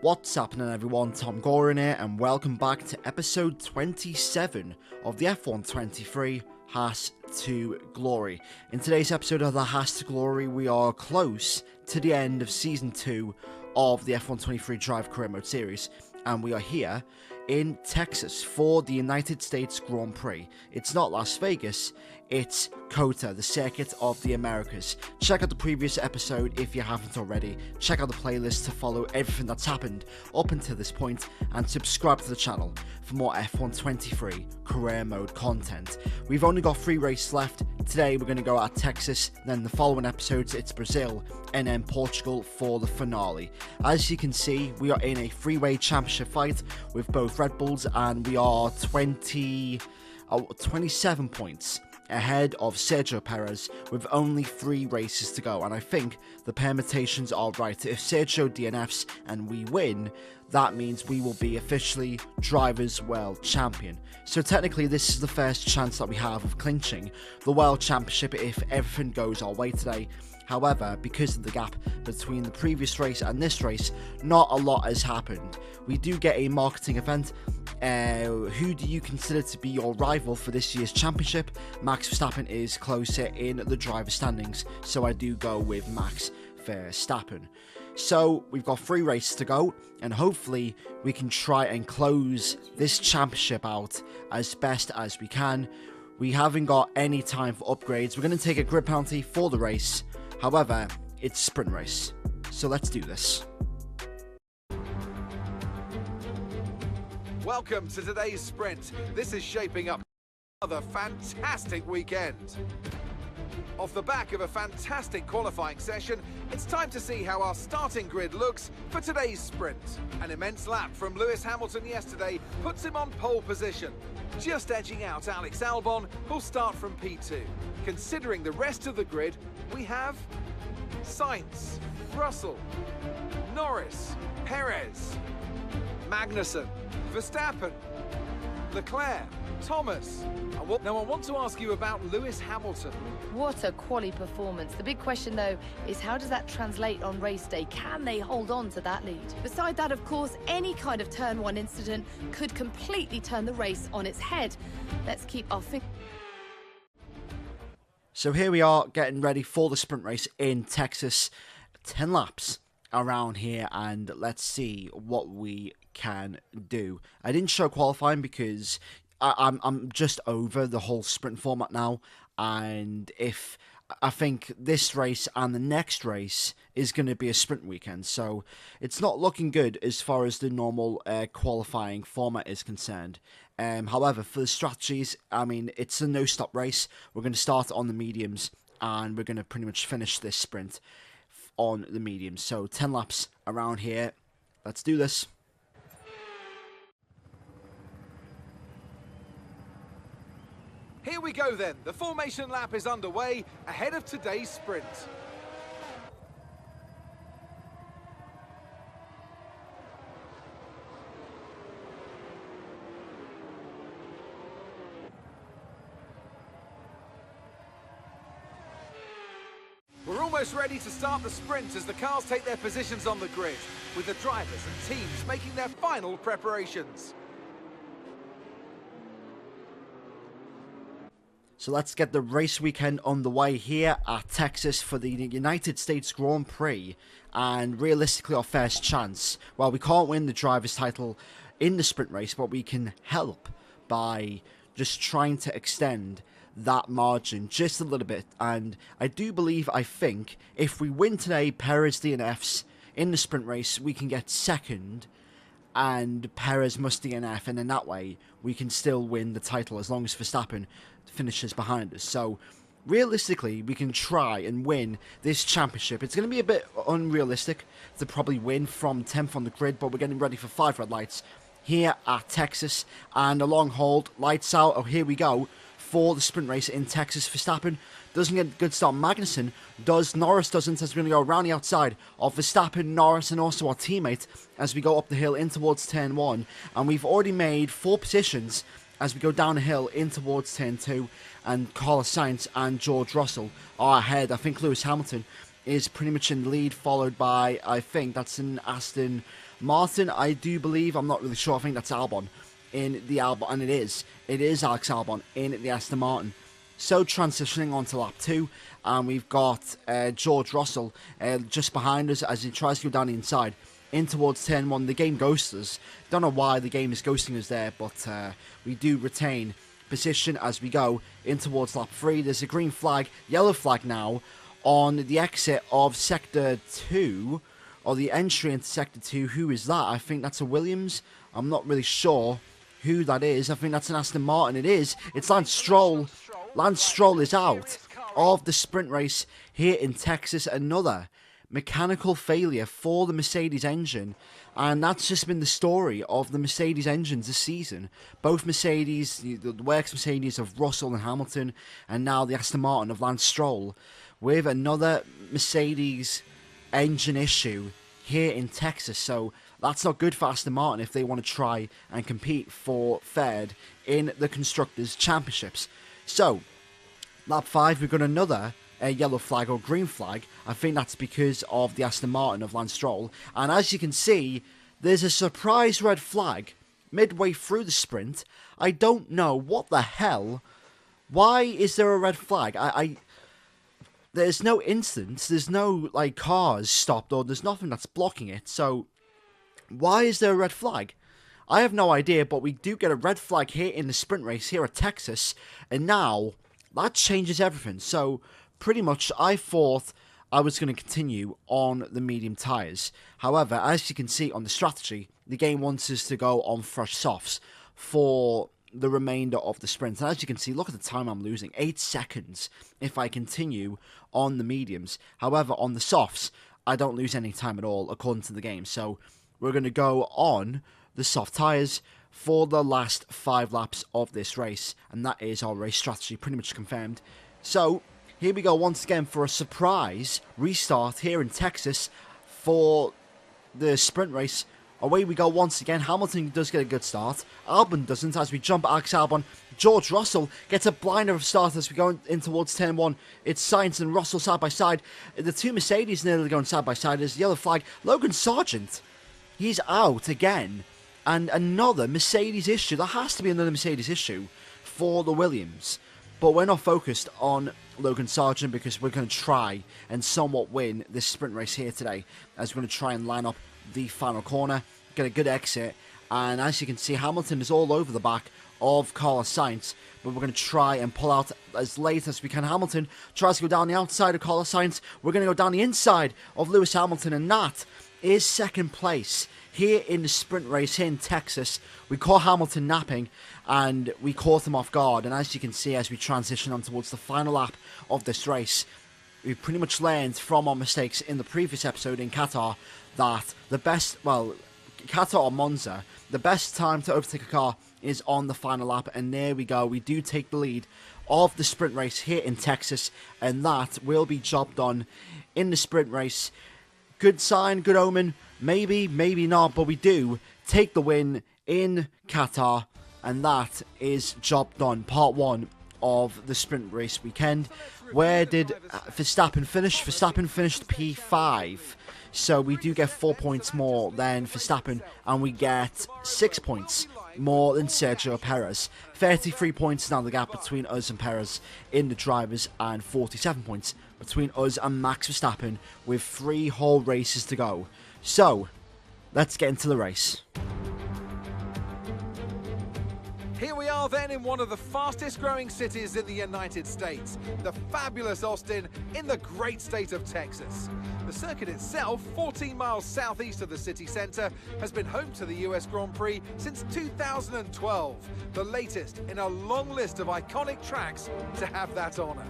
What's happening everyone, TomGorian here and welcome back to episode 27 of the F1 23 Haas To Glory. In today's episode of the Haas To Glory, we are close to the end of Season 2 of the F1 23 Drive Career Mode series, and we are here in Texas for the United States Grand Prix. It's not Las Vegas, it's COTA, the Circuit of the Americas. Check out the previous episode if you haven't already. Check out the playlist to follow everything that's happened up until this point, and subscribe to the channel for more F1 23 Career Mode content. We've only got 3 races left. Today we're going to go at Texas, then the following episodes it's Brazil, and then Portugal for the finale. As you can see, we are in a three-way championship fight with both Red Bulls, and we are 27 points ahead of Sergio Perez with only 3 races to go, and I think the permutations are right. If Sergio DNFs and we win, that means we will be officially Drivers' World Champion. So technically this is the first chance that we have of clinching the World Championship if everything goes our way today. However, because of the gap between the previous race and this race, not a lot has happened. We do get a marketing event. Who do you consider to be your rival for this year's championship? Max Verstappen is closer in the driver standings, so I do go with Max Verstappen. So we've got 3 races to go, and hopefully we can try and close this championship out as best as we can. We haven't got any time for upgrades. We're going to take a grid penalty for the race. However, it's a sprint race, so let's do this. Welcome to today's sprint. This is shaping up another fantastic weekend. Off the back of a fantastic qualifying session, it's time to see how our starting grid looks for today's sprint. An immense lap from Lewis Hamilton yesterday puts him on pole position, just edging out Alex Albon, who'll start from P2. Considering the rest of the grid, we have Sainz, Russell, Norris, Perez, Magnussen, Verstappen, Leclerc, Thomas. Now I want to ask you about Lewis Hamilton. What a quality performance. The big question though is how does that translate on race day? Can they hold on to that lead? Beside that, of course, any kind of turn 1 incident could completely turn the race on its head. Let's keep our fingers. So here we are getting ready for the sprint race in Texas. 10 laps around here, and let's see what we can do. I didn't show qualifying because I'm just over the whole sprint format now, and if I think this race and the next race is going to be a sprint weekend, so it's not looking good as far as the normal qualifying format is concerned. However, for the strategies, I mean, it's a no-stop race. We're going to start on the mediums, and we're going to pretty much finish this sprint on the mediums. So 10 laps around here. Let's do this. Here we go then. The formation lap is underway ahead of today's sprint. We're almost ready to start the sprint as the cars take their positions on the grid, with the drivers and teams making their final preparations. So let's get the race weekend on the way here at Texas for the United States Grand Prix. And realistically, our first chance, well, we can't win the driver's title in the sprint race, but we can help by just trying to extend that margin just a little bit. And I think if we win today, Perez DNFs in the sprint race, we can get second and Perez must DNF, and in that way we can still win the title as long as Verstappen finishes behind us. So realistically, we can try and win this championship. It's going to be a bit unrealistic to probably win from 10th on the grid, but we're getting ready for 5 red lights here at Texas, and a long hold, lights out. Oh, here we go for the sprint race in Texas. Verstappen doesn't get a good start. Magnussen does. Norris doesn't, as we're going to go around the outside of Verstappen, Norris, and also our teammate as we go up the hill in towards turn 1. And we've already made 4 positions as we go down the hill in towards turn 2. And Carlos Sainz and George Russell are ahead. I think Lewis Hamilton is pretty much in the lead, followed by, I think that's an Aston Martin, I do believe, I'm not really sure, I think that's Albon in the Albon, and it is Alex Albon in the Aston Martin. So transitioning on to lap 2, and we've got George Russell just behind us as he tries to go down the inside in towards turn 1. The game ghosts us. Don't know why the game is ghosting us there, but we do retain position as we go in towards lap 3. There's a green flag, yellow flag now on the exit of Sector 2, or the entry into Sector 2. Who is that? I think that's a Williams. I'm not really sure who that is. I think that's an Aston Martin. It is. It's Lance Stroll. Lance Stroll is out of the sprint race here in Texas. Another mechanical failure for the Mercedes engine, and that's just been the story of the Mercedes engines this season. Both Mercedes, the works Mercedes of Russell and Hamilton, and now the Aston Martin of Lance Stroll, with another Mercedes engine issue here in Texas. So that's not good for Aston Martin if they want to try and compete for third in the Constructors' Championships. So, lap 5, we've got another yellow flag or green flag. I think that's because of the Aston Martin of Lance Stroll. And as you can see, there's a surprise red flag midway through the sprint. I don't know what the hell. Why is there a red flag? There's no instance, there's no like cars stopped, or there's nothing that's blocking it. So why is there a red flag? I have no idea, but we do get a red flag here in the sprint race here at Texas, and now that changes everything. So pretty much I thought I was going to continue on the medium tyres. However, as you can see on the strategy, the game wants us to go on fresh softs for the remainder of the sprint. And as you can see, look at the time I'm losing. 8 seconds if I continue on the mediums. However, on the softs, I don't lose any time at all according to the game. So we're going to go on the soft tyres for the last 5 laps of this race. And that is our race strategy pretty much confirmed. So here we go once again for a surprise restart here in Texas for the sprint race. Away we go once again. Hamilton does get a good start. Albon doesn't as we jump Alex Albon. George Russell gets a blinder of start as we go in towards turn 1. It's Sainz and Russell side by side. The two Mercedes nearly going side by side. There's the yellow flag. Logan Sargent, he's out again. And another Mercedes issue. There has to be another Mercedes issue for the Williams. But we're not focused on Logan Sargent because we're going to try and somewhat win this sprint race here today. As we're going to try and line up the final corner, get a good exit, and as you can see, Hamilton is all over the back of Carlos Sainz, but we're going to try and pull out as late as we can. Hamilton tries to go down the outside of Carlos Sainz. We're going to go down the inside of Lewis Hamilton, and that is second place here in the sprint race here in Texas. We caught Hamilton napping, and we caught him off guard, and as you can see, as we transition on towards the final lap of this race, we pretty much learned from our mistakes in the previous episode in Qatar that the best, well, Qatar or Monza, the best time to overtake a car is on the final lap. And there we go, we do take the lead of the sprint race here in Texas, and that will be job done in the sprint race. Good sign, good omen, maybe not, but we do take the win in Qatar, and that is job done. Part 1 of the sprint race weekend. Where did Verstappen finish? Verstappen finished P5. So we do get 4 points more than Verstappen, and we get 6 points more than Sergio Perez. 33 points now the gap between us and Perez in the drivers, and 47 points between us and Max Verstappen with 3 whole races to go. So, let's get into the race. Here we are then in one of the fastest growing cities in the United States, the fabulous Austin in the great state of Texas. The circuit itself, 14 miles southeast of the city centre, has been home to the US Grand Prix since 2012, the latest in a long list of iconic tracks to have that honour.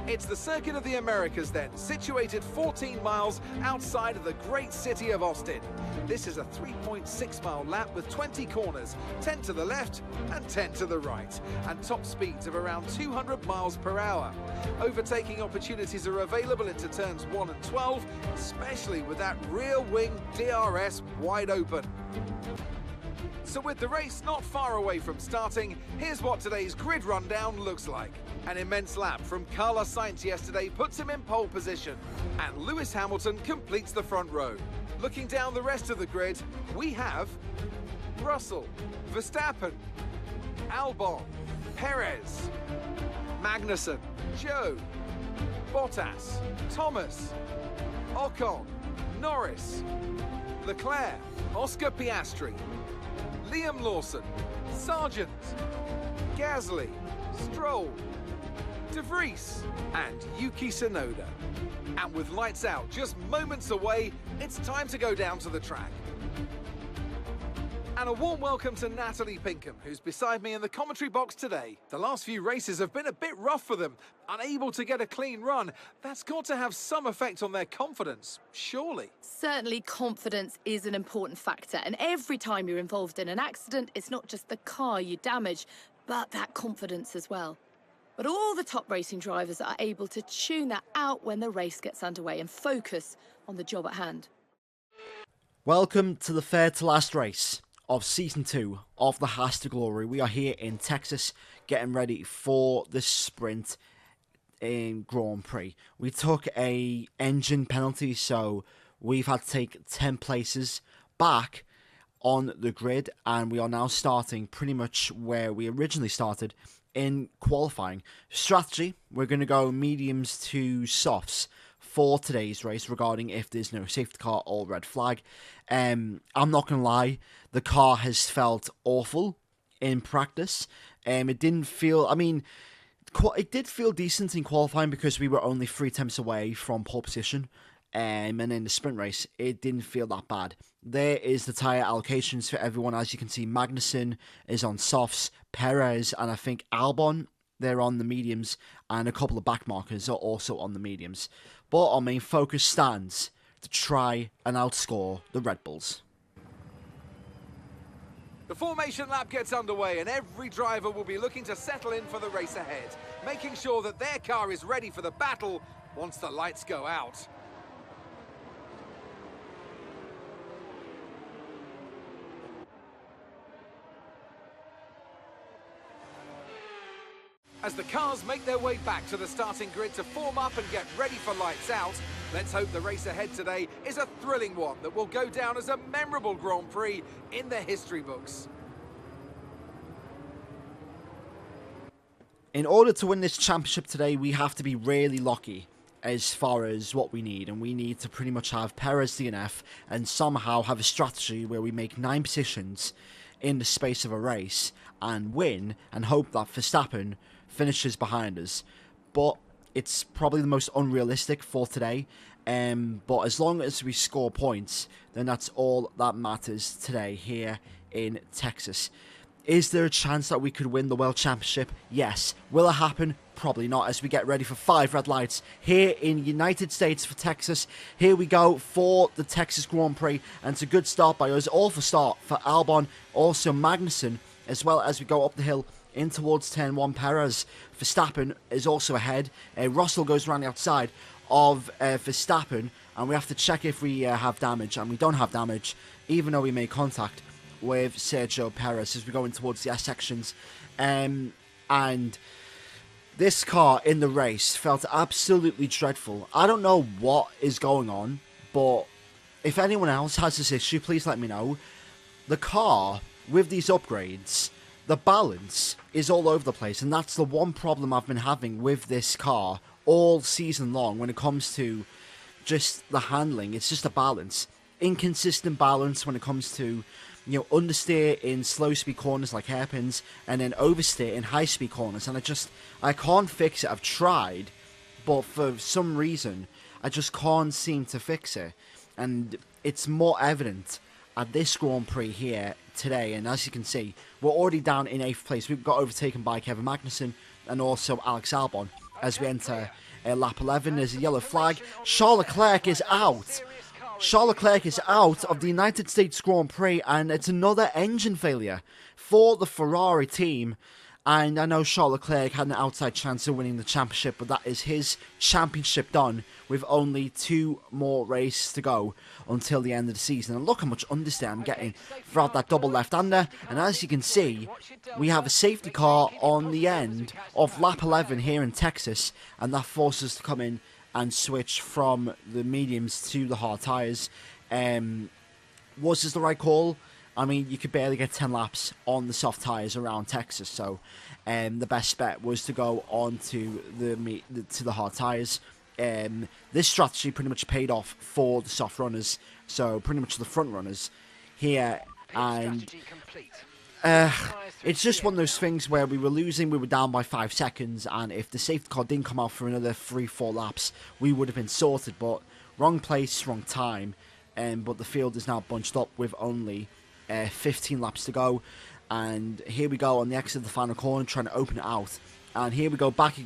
It's the Circuit of the Americas then, situated 14 miles outside of the great city of Austin. This is a 3.6 mile lap with 20 corners, 10 to the left and 10 to the right, and top speeds of around 200 miles per hour. Overtaking opportunities are available into turns 1 and 12, especially with that rear wing DRS wide open. So with the race not far away from starting, here's what today's grid rundown looks like. An immense lap from Carlos Sainz yesterday puts him in pole position, and Lewis Hamilton completes the front row. Looking down the rest of the grid, we have Russell, Verstappen, Albon, Perez, Magnussen, Joe, Bottas, Thomas, Ocon, Norris, Leclerc, Oscar Piastri, Liam Lawson, Sargent, Gasly, Stroll, De Vries and Yuki Tsunoda. And with lights out just moments away, it's time to go down to the track. And a warm welcome to Natalie Pinkham, who's beside me in the commentary box today. The last few races have been a bit rough for them, unable to get a clean run. That's got to have some effect on their confidence, surely. Certainly confidence is an important factor, and every time you're involved in an accident, it's not just the car you damage, but that confidence as well. But all the top racing drivers are able to tune that out when the race gets underway and focus on the job at hand. Welcome to the third to last race of Season 2 of the Haas To Glory. We are here in Texas getting ready for the sprint in Grand Prix. We took a engine penalty, so we've had to take 10 places back on the grid, and we are now starting pretty much where we originally started in qualifying. Strategy, we're going to go mediums to softs for today's race regarding if there's no safety car or red flag. I'm not going to lie, the car has felt awful in practice. It didn't feel, I mean, it did feel decent in qualifying because we were only 3 attempts away from pole position. And in the sprint race, it didn't feel that bad. There is the tyre allocations for everyone. As you can see, Magnussen is on softs, Perez and I think Albon, they're on the mediums, and a couple of back markers are also on the mediums. But our main focus stands to try and outscore the Red Bulls. The formation lap gets underway and every driver will be looking to settle in for the race ahead, making sure that their car is ready for the battle once the lights go out. As the cars make their way back to the starting grid to form up and get ready for lights out, let's hope the race ahead today is a thrilling one that will go down as a memorable Grand Prix in the history books. In order to win this championship today, we have to be really lucky as far as what we need, and we need to pretty much have Perez DNF and somehow have a strategy where we make 9 positions in the space of a race and win and hope that Verstappen finishes behind us. But it's probably the most unrealistic for today, but as long as we score points, then that's all that matters today here in Texas. Is there a chance that we could win the World Championship? Yes. Will it happen? Probably not, as we get ready for 5 red lights here in United States for Texas. Here we go for the Texas Grand Prix, and it's a good start by us. Awful start for Albon, also Magnussen, as well as we go up the hill in towards turn 1. Perez. Verstappen is also ahead. Russell goes around the outside of Verstappen, and we have to check if we have damage, and we don't have damage, even though we made contact with Sergio Perez as we go in towards the S sections. And this car in the race felt absolutely dreadful. I don't know what is going on, but if anyone else has this issue, please let me know. The car, with these upgrades, the balance is all over the place, and that's the one problem I've been having with this car all season long when it comes to just the handling. It's just a balance. Inconsistent balance when it comes to, you know, understeer in slow speed corners like hairpins and then oversteer in high speed corners, and I can't fix it. I've tried, but for some reason I just can't seem to fix it, and it's more evident at this Grand Prix here today. And as you can see, we're already down in 8th place. We've got overtaken by Kevin Magnussen and also Alex Albon as we enter lap 11. There's a yellow flag. Charles Leclerc is out. Charles Leclerc is out of the United States Grand Prix, and it's another engine failure for the Ferrari team. And I know Charles Leclerc had an outside chance of winning the championship, but that is his championship done with only 2 more races to go until the end of the season. And look how much understeer I'm getting throughout that double left-hander. And as you can see, we have a safety car on the end of lap 11 here in Texas, and that forces us to come in and switch from the mediums to the hard tyres. Was this the right call? I mean, you could barely get 10 laps on the soft tyres around Texas, so the best bet was to go on to the hard tyres. This strategy pretty much paid off for the soft runners, so pretty much the front runners here, and it's just one of those things where we were losing, we were down by 5 seconds, and if the safety car didn't come out for another 3-4 laps, we would have been sorted, but wrong place, wrong time, but the field is now bunched up with only 15 laps to go, and here we go on the exit of the final corner, trying to open it out, and here we go back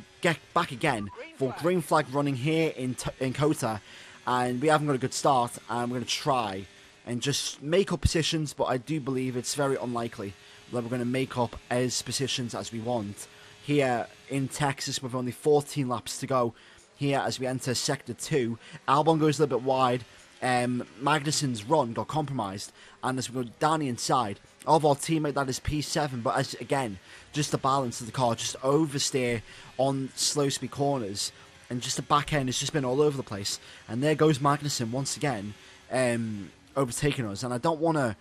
again for green flag running here in Kota, and we haven't got a good start, and we're going to try and just make up positions, but I do believe it's very unlikely that we're going to make up as positions as we want here in Texas with only 14 laps to go. Here as we enter Sector 2, Albon goes a little bit wide, Magnussen's run got compromised, and as we go down the inside of our teammate, that is P7, but as again, just the balance of the car, just oversteer on slow speed corners, and just the back end has just been all over the place, and there goes Magnussen once again, overtaking us, and I don't want to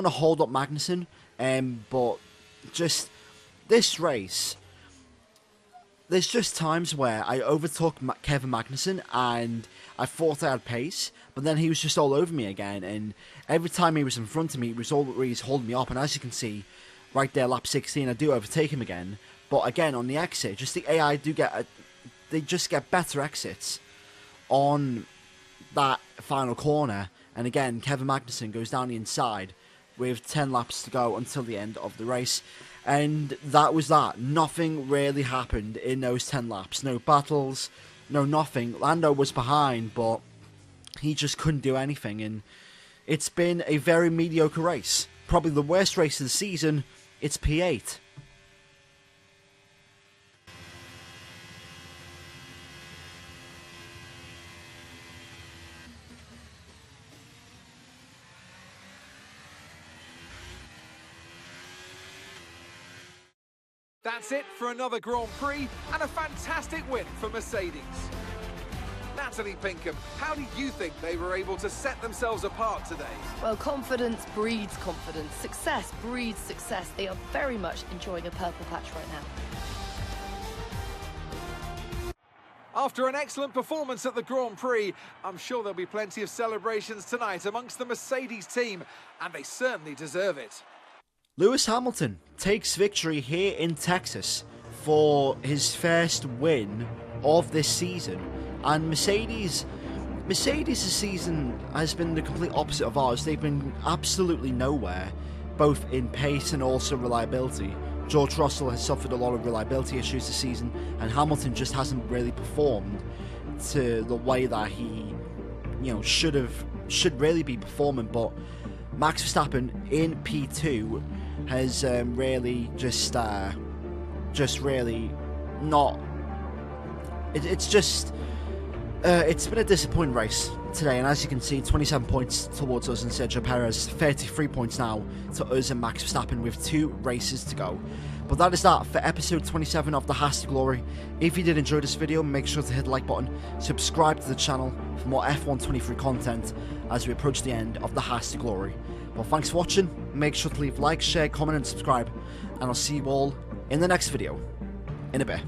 hold up Magnussen, but just this race, there's just times where I overtook Kevin Magnussen and I thought I had pace, but then he was just all over me again, and every time he was in front of me, he was always holding me up, and as you can see, right there, lap 16, I do overtake him again, but again, on the exit, just the AI they just get better exits on that final corner, and again, Kevin Magnussen goes down the inside with 10 laps to go until the end of the race. And that was that. Nothing really happened in those 10 laps. No battles, no nothing. Lando was behind, but he just couldn't do anything. And it's been a very mediocre race. Probably the worst race of the season. It's P8. That's it for another Grand Prix and a fantastic win for Mercedes. Natalie Pinkham, how do you think they were able to set themselves apart today? Well, confidence breeds confidence. Success breeds success. They are very much enjoying a purple patch right now. After an excellent performance at the Grand Prix, I'm sure there'll be plenty of celebrations tonight amongst the Mercedes team, and they certainly deserve it. Lewis Hamilton takes victory here in Texas for his first win of this season, and Mercedes' season has been the complete opposite of ours. They've been absolutely nowhere, both in pace and also reliability. George Russell has suffered a lot of reliability issues this season, and Hamilton just hasn't really performed to the way that he, should really be performing. But Max Verstappen in P2 has really just really not. It's been a disappointing race today, and as you can see, 27 points towards us and Sergio Perez, 33 points now to us and Max Verstappen with 2 races to go. But that is that for episode 27 of the Haas To Glory. If you did enjoy this video, make sure to hit the like button, subscribe to the channel for more F123 content as we approach the end of the Haas To Glory. Well, thanks for watching, make sure to leave like, share, comment and subscribe, and I'll see you all in the next video in a bit.